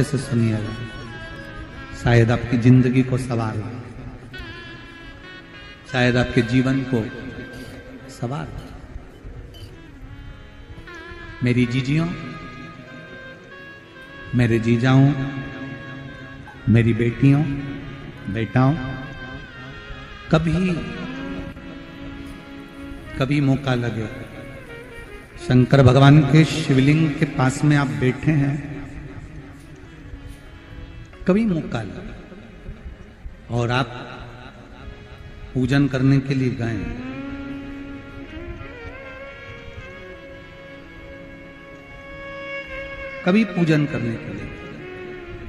से सुनिएगा, शायद आपकी जिंदगी को सवार हो, शायद आपके जीवन को सवार हो। मेरी जीजियों, मेरे जीजाओं, मेरी बेटियों, बेटाओं, कभी मौका लगे, शंकर भगवान के शिवलिंग के पास में आप बैठे हैं, कभी मौका लगे और आप पूजन करने के लिए गए, कभी पूजन करने के लिए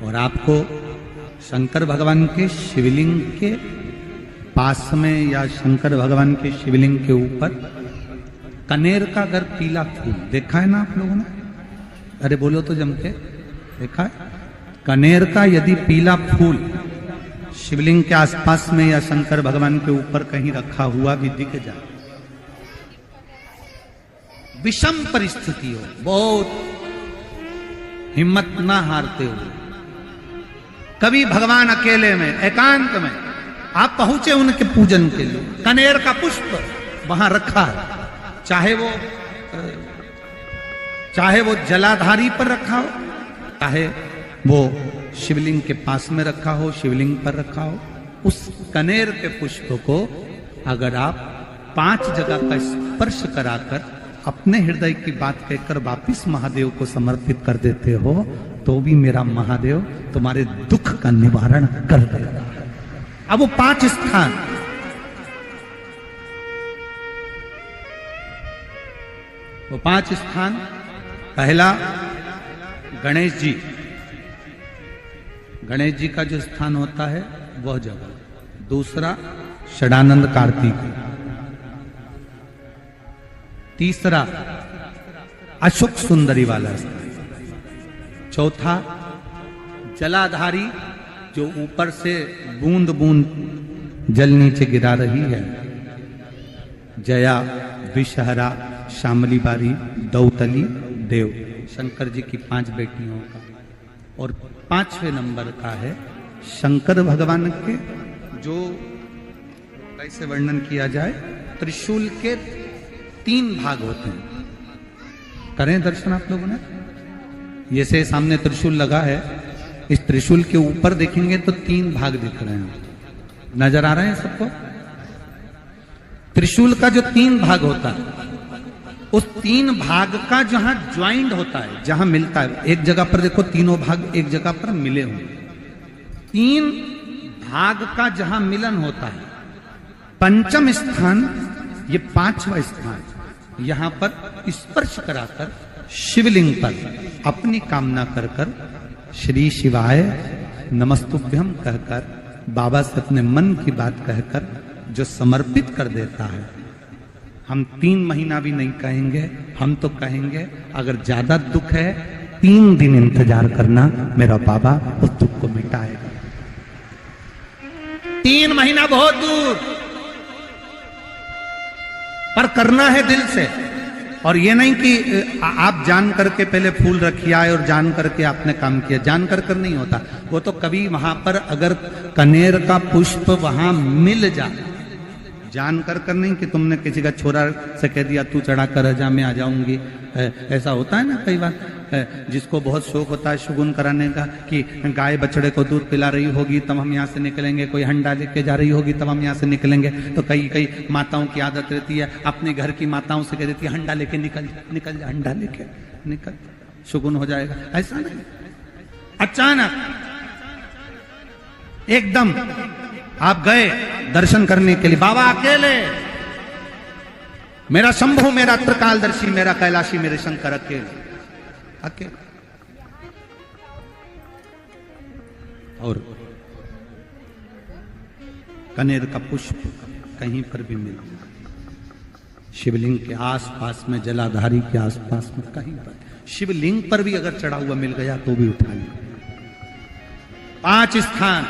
और आपको शंकर भगवान के शिवलिंग के पास में या शंकर भगवान के शिवलिंग के ऊपर कनेर का अगर पीला फूल देखा है ना आप लोगों ने? अरे बोलो तो जम के, देखा है? कनेर का यदि पीला फूल शिवलिंग के आसपास में या शंकर भगवान के ऊपर कहीं रखा हुआ भी दिख जाए, विषम परिस्थिति हो, बहुत हिम्मत ना हारते हो, कभी भगवान अकेले में एकांत में आप पहुंचे उनके पूजन के लिए, कनेर का पुष्प वहां रखा है, चाहे वो जलाधारी पर रखा हो, चाहे वो शिवलिंग के पास में रखा हो, शिवलिंग पर रखा हो, उस कनेर के पुष्प को अगर आप 5 जगह का स्पर्श कराकर अपने हृदय की बात कहकर वापिस महादेव को समर्पित कर देते हो, तो भी मेरा महादेव तुम्हारे दुख का निवारण कर देगा। अब वो 5 स्थान, वो 5 स्थान, पहला गणेश जी, गणेश जी का जो स्थान होता है वह जगह, दूसरा षडानंद कार्तिक, तीसरा अशोक सुंदरी वाला स्थान, चौथा जलाधारी जो ऊपर से बूंद बूंद जल नीचे गिरा रही है, जया, विषहरा, शामली बारी, दौतली, देव, शंकर जी की 5 बेटियों का, और 5वें नंबर का है शंकर भगवान के, जो कैसे वर्णन किया जाए, त्रिशूल के 3 भाग होते हैं। करें दर्शन आप लोगों ने? ये से सामने त्रिशूल लगा है, इस त्रिशूल के ऊपर देखेंगे तो 3 भाग दिख रहे हैं, नजर आ रहे हैं सबको? त्रिशूल का जो 3 भाग होता है, उस 3 भाग का जहां ज्वाइंट होता है, जहां मिलता है, एक जगह पर देखो तीनों भाग एक जगह पर मिले हुए, 3 भाग का जहां मिलन होता है, 5वां स्थान, ये 5वां स्थान, यहां पर स्पर्श कराकर शिवलिंग पर अपनी कामना कर कर श्री शिवाय नमस्तुभ्यम कहकर बाबा से अपने मन की बात कहकर जो समर्पित कर देता है, हम 3 महीना भी नहीं कहेंगे, हम तो कहेंगे अगर ज्यादा दुख है 3 दिन इंतजार करना, मेरा बाबा उस दुख को मिटाएगा। 3 महीना बहुत दूर, पर करना है दिल से, और ये नहीं कि आप जान करके पहले फूल रखिए आए और जान करके आपने काम किया, जान कर नहीं होता वो तो। कभी वहां पर अगर कनेर का पुष्प वहां मिल जाए, जान कर नहीं कि तुमने किसी का छोरा से कह दिया तू चढ़ा कर जा, मैं आ जाऊंगी, ऐसा होता है ना कई बार, जिसको बहुत शौक होता है शगुन कराने का, कि गाय बछड़े को दूध पिला रही होगी तब हम यहाँ से निकलेंगे, कोई हंडा लेके जा रही होगी तब हम यहाँ से निकलेंगे, तो कई माताओं की आदत रहती है, अपने घर की माताओं से कह देती है हंडा लेके निकल जा, हंडा लेके निकल, शगुन हो जाएगा। ऐसा नहीं, अचानक एकदम आप गए दर्शन करने के लिए, बाबा अकेले, मेरा शंभु, मेरा त्रिकालदर्शी, मेरा कैलाशी, मेरे शंकर अकेले, और कनेर का पुष्प कहीं पर भी मिल, शिवलिंग के आसपास में, जलाधारी के आसपास में कहीं पर, शिवलिंग पर भी अगर चढ़ा हुआ मिल गया तो भी उठा लिया। 5 स्थान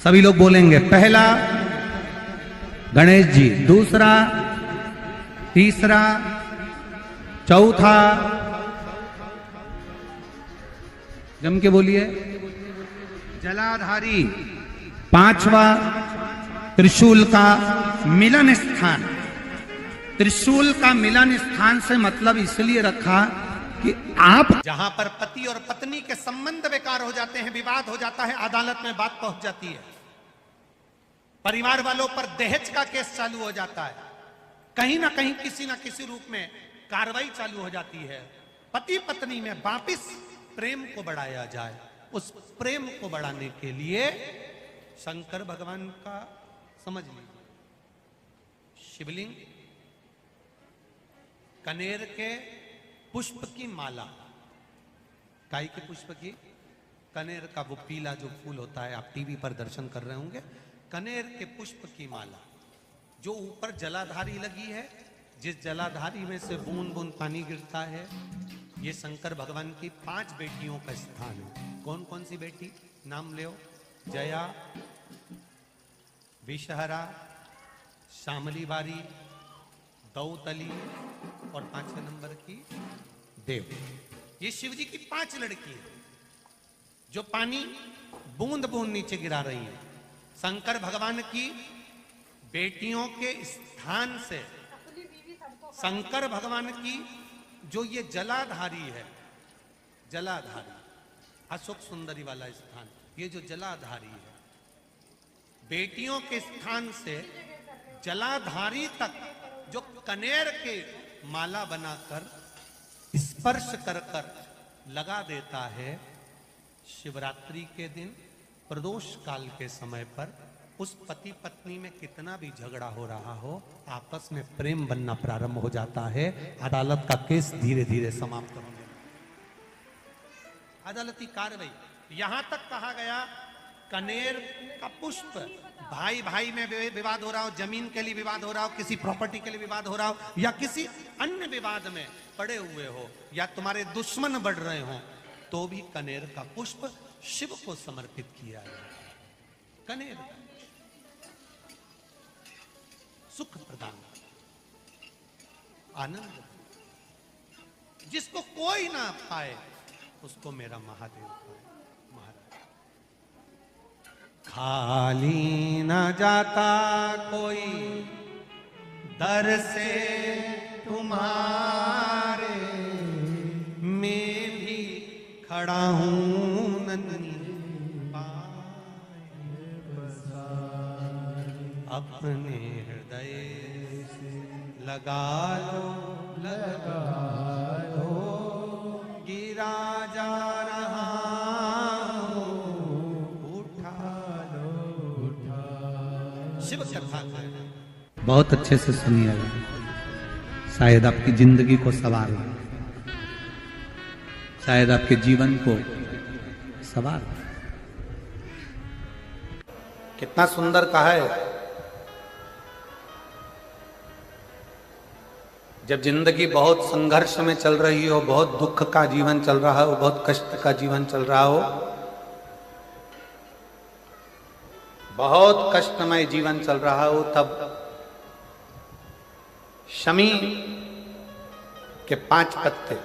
सभी लोग बोलेंगे, पहला गणेश जी, दूसरा, तीसरा, चौथा, जम के बोलिए। जलाधारी, पांचवा त्रिशूल का मिलन स्थान। त्रिशूल का मिलन स्थान से मतलब इसलिए रखा कि आप जहां पर पति और पत्नी के संबंध बेकार हो जाते हैं, विवाद हो जाता है, अदालत में बात पहुंच जाती है, परिवार वालों पर दहेज का केस चालू हो जाता है, कहीं ना कहीं किसी ना किसी रूप में कार्रवाई चालू हो जाती है, पति पत्नी में वापिस प्रेम को बढ़ाया जाए, उस प्रेम को बढ़ाने के लिए शंकर भगवान का समझ लीजिए शिवलिंग, कनेर के पुष्प की माला, काई के पुष्प की, कनेर का वो पीला जो फूल होता है, आप टीवी पर दर्शन कर रहे होंगे, कनेर के पुष्प की माला जो ऊपर जलाधारी लगी है, जिस जलाधारी में से बूंद बूंद पानी गिरता है, ये शंकर भगवान की 5 बेटियों का स्थान है। कौन कौन सी बेटी नाम ले? जया, विषहरा, श्यामली बारी, दौतली और 5वें नंबर की देव। ये शिव जी की 5 लड़की है जो पानी बूंद बूंद नीचे गिरा रही है। शंकर भगवान की बेटियों के स्थान से शंकर भगवान की जो ये जलाधारी है, जलाधारी अशोक सुंदरी वाला स्थान, ये जो जलाधारी है, बेटियों के स्थान से जलाधारी तक जो कनेर के माला बनाकर स्पर्श कर कर लगा देता है, शिवरात्रि के दिन प्रदोष काल के समय पर उस पति पत्नी में कितना भी झगड़ा हो रहा हो, आपस में प्रेम बनना प्रारंभ हो जाता है। अदालत का केस धीरे धीरे समाप्त होने लगता है। अदालती कार्रवाई, यहां तक कहा गया कनेर का पुष्प, भाई भाई में विवाद हो रहा हो, जमीन के लिए विवाद हो रहा हो, किसी प्रॉपर्टी के लिए विवाद हो रहा हो, या किसी अन्य विवाद में पड़े हुए हो, या तुम्हारे दुश्मन बढ़ रहे हो, तो भी कनेर का पुष्प शिव को समर्पित किया जाए। कनेर का सुख प्रदान, आनंद, जिसको कोई ना पाए उसको मेरा महादेव पाए। खाली न जाता कोई दर से तुम्हारे, मैं भी खड़ा हूं नन्ही अपने हृदय से लगा लो, लगा लो, गिरा जा रहा शिव कथा है। बहुत अच्छे से सुनिएगा, शायद आपकी जिंदगी को सवार हो, शायद आपके जीवन को सवार हो। कितना सुंदर कहा है। जब जिंदगी बहुत संघर्ष में चल रही हो, बहुत दुख का जीवन चल रहा हो, बहुत कष्ट का जीवन चल रहा हो, बहुत कष्टमय जीवन चल रहा हो, तब शमी के 5 पत्ते,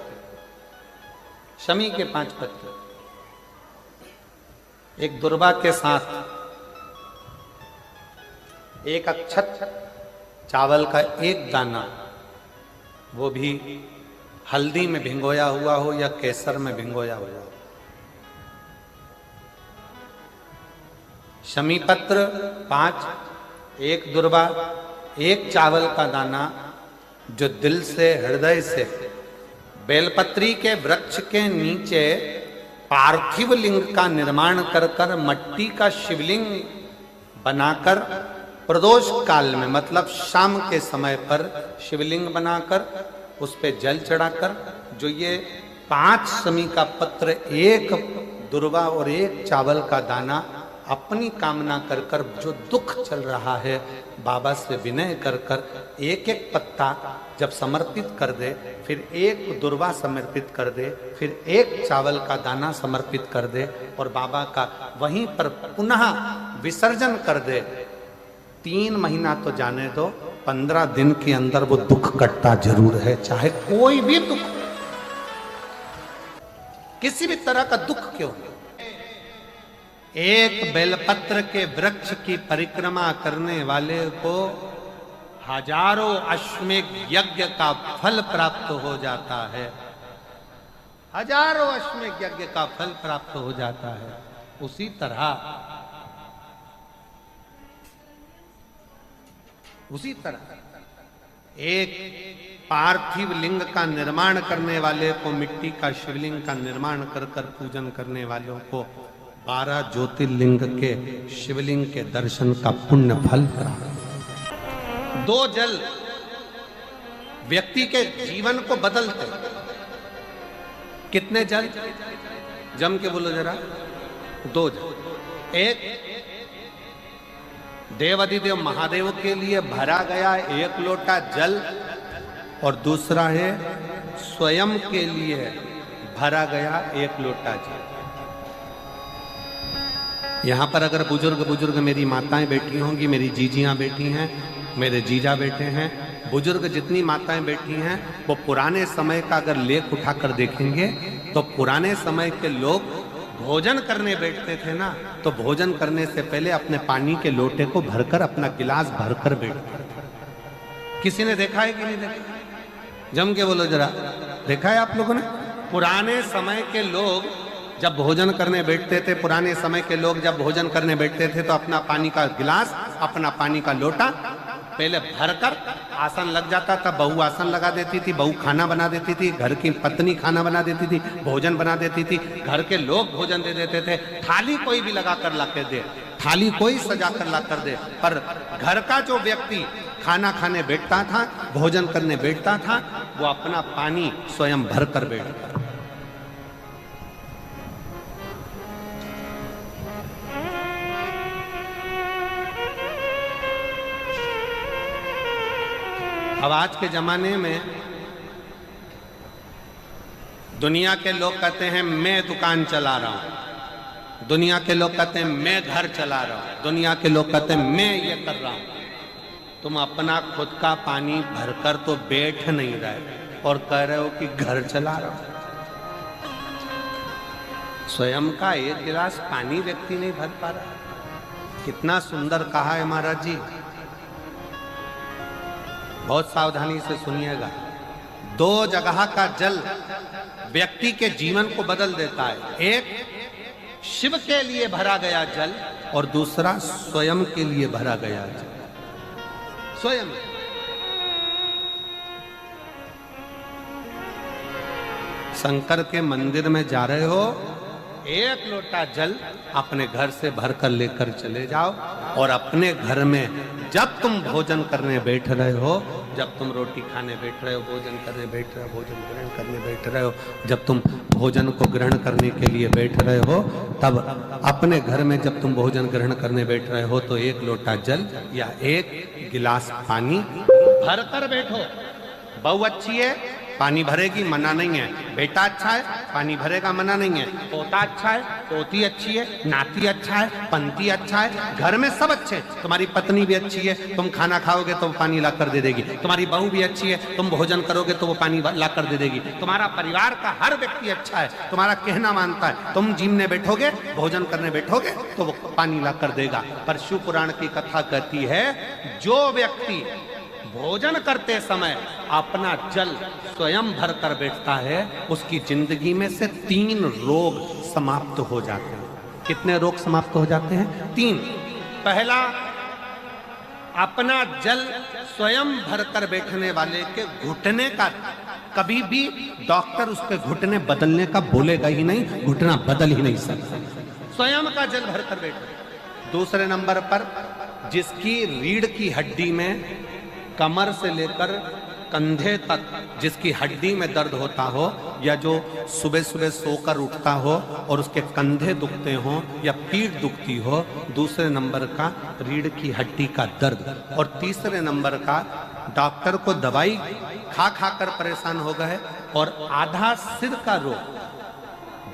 शमी के 5 पत्ते, एक दुर्वा के साथ एक अक्षत चावल का एक दाना, वो भी हल्दी में भिंगोया हुआ हो या केसर में भिंगोया हुआ हो, शमी पत्र 5, एक दुर्वा, एक चावल का दाना, जो दिल से हृदय से बेलपत्री के वृक्ष के नीचे पार्थिव लिंग का निर्माण कर कर मट्टी का शिवलिंग बनाकर प्रदोष काल में, मतलब शाम के समय पर शिवलिंग बनाकर उस पे जल चढ़ाकर, जो ये 5 शमी का पत्र, एक दुर्वा और एक चावल का दाना, अपनी कामना कर कर जो दुख चल रहा है, बाबा से विनय कर कर एक एक पत्ता जब समर्पित कर दे, फिर एक दुर्वा समर्पित कर दे, फिर एक चावल का दाना समर्पित कर दे और बाबा का वहीं पर पुनः विसर्जन कर दे, 3 महीना तो जाने दो, 15 दिन के अंदर वो दुख कटता जरूर है, चाहे कोई भी दुख। किसी भी तरह का दुख क्यों हो, एक बेलपत्र के वृक्ष की परिक्रमा करने वाले को हजारों अश्वमेध यज्ञ का फल प्राप्त हो जाता है। हजारों अश्वमेध यज्ञ का फल प्राप्त हो जाता है। उसी तरह एक पार्थिव लिंग का निर्माण करने वाले को, मिट्टी का शिवलिंग का निर्माण कर कर पूजन करने वालों को 12 ज्योतिर्लिंग के शिवलिंग के दर्शन का पुण्य फल प्राप्त। 2 जल व्यक्ति के जीवन को बदलते। कितने जल? जम के बोलो जरा। 2 जल। एक देवाधिदेव महादेव के लिए भरा गया 1 लोटा जल, और दूसरा है स्वयं के लिए भरा गया 1 लोटा जल। यहां पर अगर बुजुर्ग मेरी माताएं बैठी होंगी, मेरी जीजियां बैठी हैं, मेरे जीजा बैठे हैं, बुजुर्ग जितनी माताएं बैठी हैं, वो पुराने समय का अगर लेख उठाकर देखेंगे तो पुराने समय के लोग भोजन करने बैठते थे ना, तो भोजन करने से पहले अपने पानी के लोटे को भरकर, अपना गिलास भरकर बैठते थे। किसी ने देखा है कि नहीं देखा? जम के बोलो जरा। देखा है आप लोगों ने? पुराने समय के लोग जब भोजन करने बैठते थे, पुराने समय के लोग जब भोजन करने बैठते थे तो अपना पानी का गिलास, अपना पानी का लोटा पहले भरकर, आसन लग जाता था, बहू आसन लगा देती थी, बहू खाना बना देती थी, घर की पत्नी खाना बना देती थी, भोजन बना देती थी, घर के लोग भोजन दे देते थे। थाली कोई भी लगा कर ला कर दे, थाली कोई सजा कर ला कर दे, पर घर का जो व्यक्ति खाना खाने बैठता था, भोजन करने बैठता था, वो अपना पानी स्वयं भर कर बैठता। अब आज के जमाने में दुनिया के लोग कहते हैं मैं दुकान चला रहा हूं, दुनिया के लोग कहते हैं मैं घर चला रहा हूं, दुनिया के लोग कहते हैं मैं ये कर रहा हूं। तुम अपना खुद का पानी भरकर तो बैठ नहीं रहे और कह रहे हो कि घर चला रहा हूं। स्वयं का 1 गिलास पानी व्यक्ति नहीं भर पा रहा। कितना सुंदर कहा है महाराज जी। बहुत सावधानी से सुनिएगा। 2 जगह का जल व्यक्ति के जीवन को बदल देता है। एक शिव के लिए भरा गया जल, और दूसरा स्वयं के लिए भरा गया जल। स्वयं शंकर के मंदिर में जा रहे हो, 1 लोटा जल अपने घर से भरकर लेकर चले जाओ, और अपने घर में जब तुम भोजन करने बैठ रहे हो, जब तुम रोटी खाने बैठ रहे हो, भोजन करने बैठ रहे हो, भोजन ग्रहण करने बैठ रहे हो, जब तुम भोजन को ग्रहण करने के लिए बैठ रहे हो, तब अपने घर में जब तुम भोजन ग्रहण करने बैठ रहे हो तो 1 लोटा जल या 1 गिलास पानी भरकर बैठो। बहू अच्छी है, पानी भरेगी, मना नहीं है। बेटा अच्छा है, पानी भरेगा, मना नहीं है। पोता अच्छा है, पोती अच्छी है, नाती अच्छा है, पंती अच्छा है, घर में सब अच्छे। तुम्हारी पत्नी भी अच्छी है, तुम खाना खाओगे तो वो पानी ला कर दे देगी। तुम्हारी बहू भी अच्छी है, तुम भोजन करोगे तो वो पानी ला कर दे देगी। तुम्हारा परिवार का हर व्यक्ति अच्छा है, तुम्हारा कहना मानता है। तुम जिमने बैठोगे, भोजन करने बैठोगे तो वो पानी ला कर देगा। पर शिव पुराण की कथा कहती है, जो व्यक्ति भोजन करते समय अपना जल स्वयं भर कर बैठता है, उसकी जिंदगी में से 3 रोग समाप्त हो जाते हैं। कितने रोग समाप्त हो जाते हैं? 3। पहला, अपना जल स्वयं भर कर बैठने वाले के घुटने का कभी भी डॉक्टर उसके घुटने बदलने का बोलेगा ही नहीं, घुटना बदल ही नहीं सकता। स्वयं का जल भर कर बैठे। दूसरे नंबर पर, जिसकी रीढ़ की हड्डी में कमर से लेकर कंधे तक जिसकी हड्डी में दर्द होता हो, या जो सुबह सुबह सोकर उठता हो और उसके कंधे दुखते हो या पीठ दुखती हो। दूसरे नंबर का रीढ़ की हड्डी का दर्द। और तीसरे नंबर का, डॉक्टर को दवाई खा खा कर परेशान हो गए और आधा सिर का रोग,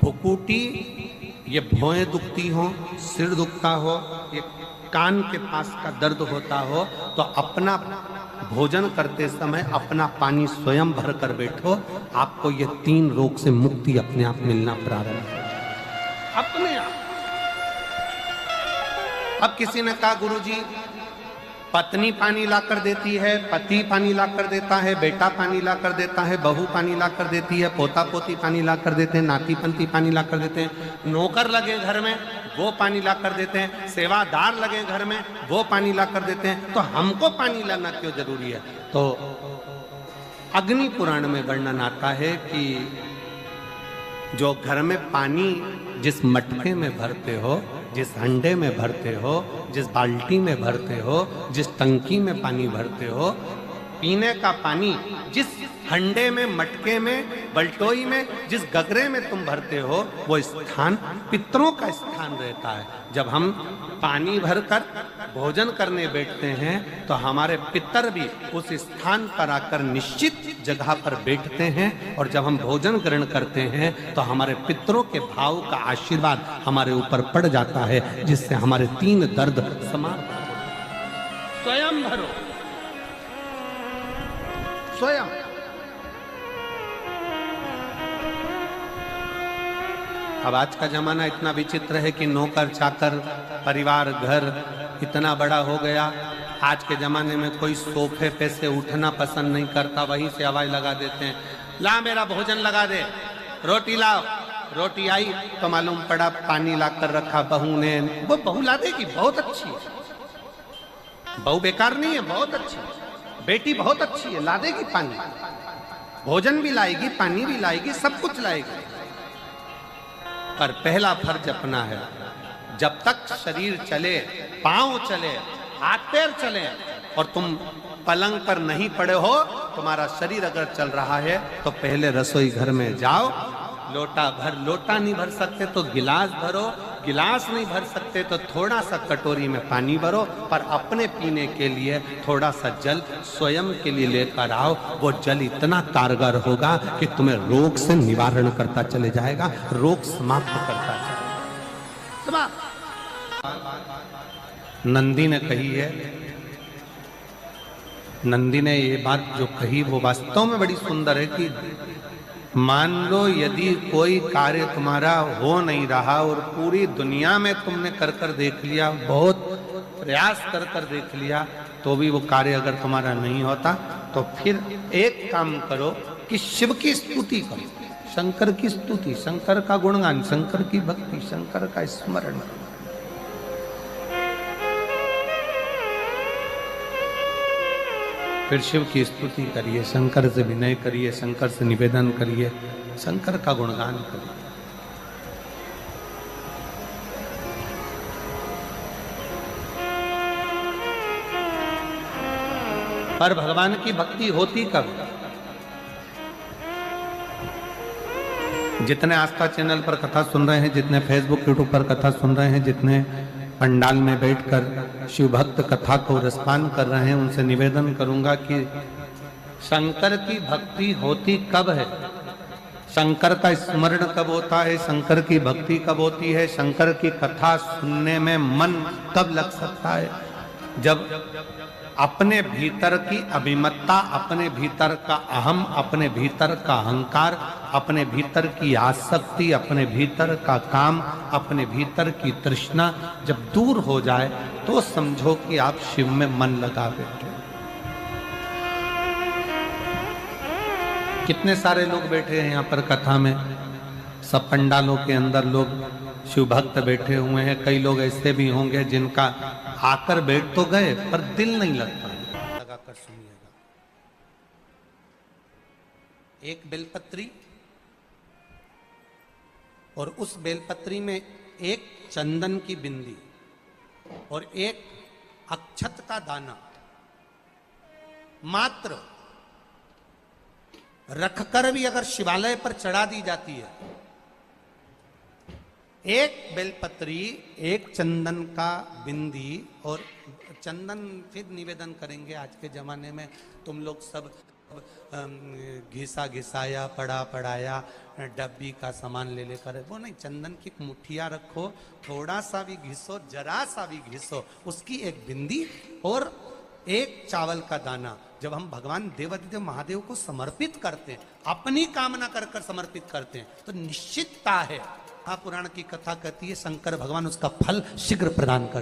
भुकुटी, ये भौएं दुखती हो, सिर दुखता हो, ये कान के पास का दर्द होता हो, तो अपना भोजन करते समय अपना पानी स्वयं भर कर बैठो, आपको ये 3 रोग से मुक्ति अपने आप मिलना प्रारंभ हो, अपने आप। अब किसी ने कहा गुरुजी पत्नी पानी ला कर देती है, पति पानी ला कर देता है, बेटा पानी ला कर देता है, बहू पानी ला कर देती है, पोता पोती पानी ला कर देते हैं, नाती पंती पानी ला कर देते हैं, नौकर लगे घर में वो पानी ला कर देते हैं, सेवादार लगे घर में वो पानी ला कर देते हैं, तो हमको पानी लाना क्यों जरूरी है? तो अग्नि पुराण में वर्णन आता है कि जो घर में पानी जिस मटके में भरते हो, जिस हंडे में भरते हो, जिस बाल्टी में भरते हो, जिस टंकी में पानी भरते हो, पीने का पानी जिस हंडे में, मटके में, बल्टोई में, जिस गगरे में तुम भरते हो, वो स्थान पितरों का स्थान रहता है। जब हम पानी भरकर भोजन करने बैठते हैं तो हमारे पितर भी उस स्थान पर आकर निश्चित जगह पर बैठते हैं, और जब हम भोजन ग्रहण करते हैं तो हमारे पितरों के भाव का आशीर्वाद हमारे ऊपर पड़ जाता है, जिससे हमारे 3 दर्द समाप्त हो। स्वयं भरो, स्वयं। अब आज का जमाना इतना विचित्र है कि नौकर चाकर, परिवार, घर इतना बड़ा हो गया। आज के जमाने में कोई सोफे पे से उठना पसंद नहीं करता, वहीं से आवाज लगा देते हैं, ला मेरा भोजन लगा दे, रोटी लाओ। रोटी आई तो मालूम पड़ा पानी ला कर रखा बहू ने। वो बहू ला देगी, बहुत अच्छी है, बहू बेकार नहीं है, बहुत अच्छी है, बेटी बहुत अच्छी है, ला देगी पानी, भोजन भी लाएगी, पानी भी लाएगी, सब कुछ लाएगी। पर पहला फर्ज अपना है, जब तक शरीर चले, पांव चले, हाथ पैर चले, और तुम पलंग पर नहीं पड़े हो, तुम्हारा शरीर अगर चल रहा है तो पहले रसोई घर में जाओ, लोटा भर, लोटा नहीं भर सकते तो गिलास भरो, गिलास नहीं भर सकते तो थोड़ा सा कटोरी में पानी भरो, पर अपने पीने के लिए थोड़ा सा जल स्वयं के लिए लेकर आओ। वो जल इतना कारगर होगा कि तुम्हें रोग से निवारण करता चले जाएगा, रोग समाप्त करता चलेगा। नंदी ने कही है, नंदी ने ये बात जो कही वो वास्तव में बड़ी सुंदर है कि मान लो यदि कोई कार्य तुम्हारा हो नहीं रहा और पूरी दुनिया में तुमने कर कर देख लिया, बहुत प्रयास कर कर देख लिया, तो भी वो कार्य अगर तुम्हारा नहीं होता, तो फिर एक काम करो कि शिव की स्तुति करो, शंकर की स्तुति, शंकर का गुणगान, शंकर की भक्ति, शंकर का स्मरण। फिर शिव की स्तुति करिए, शंकर से विनय करिए, शंकर से निवेदन करिए, शंकर का गुणगान करिए। पर भगवान की भक्ति होती कब? जितने आस्था चैनल पर कथा सुन रहे हैं, जितने फेसबुक यूट्यूब पर कथा सुन रहे हैं, जितने पंडाल में बैठकर शिव भक्त कथा को रसपान कर रहे हैं, उनसे निवेदन करूंगा कि शंकर की भक्ति होती कब है, शंकर का स्मरण कब होता है, शंकर की भक्ति कब होती है, शंकर की कथा सुनने में मन कब लग सकता है? जब अपने भीतर की अभिमत्ता, अपने भीतर का अहम, अपने भीतर का अहंकार, अपने भीतर की आसक्ति, अपने भीतर का काम, अपने भीतर की तृष्णा जब दूर हो जाए तो समझो कि आप शिव में मन लगा बैठे। कितने सारे लोग बैठे हैं यहाँ पर कथा में, सब पंडालों के अंदर लोग शिव भक्त बैठे हुए हैं। कई लोग ऐसे भी होंगे जिनका आकर बैठ तो गए पर दिल नहीं लगता। लगाकर सुनिएगा, एक बेलपत्री और उस बेलपत्री में एक चंदन की बिंदी और एक अक्षत का दाना मात्र रखकर भी अगर शिवालय पर चढ़ा दी जाती है, एक बेलपत्री, एक चंदन का बिंदी, और चंदन फिर निवेदन करेंगे। आज के जमाने में तुम लोग सब घिसा घिसाया, पड़ा पड़ाया, डब्बी का सामान ले लेकर, वो नहीं, चंदन की मुठिया रखो, थोड़ा सा भी घिसो, जरा सा भी घिसो, उसकी एक बिंदी और एक चावल का दाना जब हम भगवान देवाधिदेव महादेव को समर्पित करते हैं, अपनी कामना कर कर समर्पित करते हैं, तो निश्चितता है, पुराण की कथा कहती है शंकर भगवान उसका फल शीघ्र प्रदान कर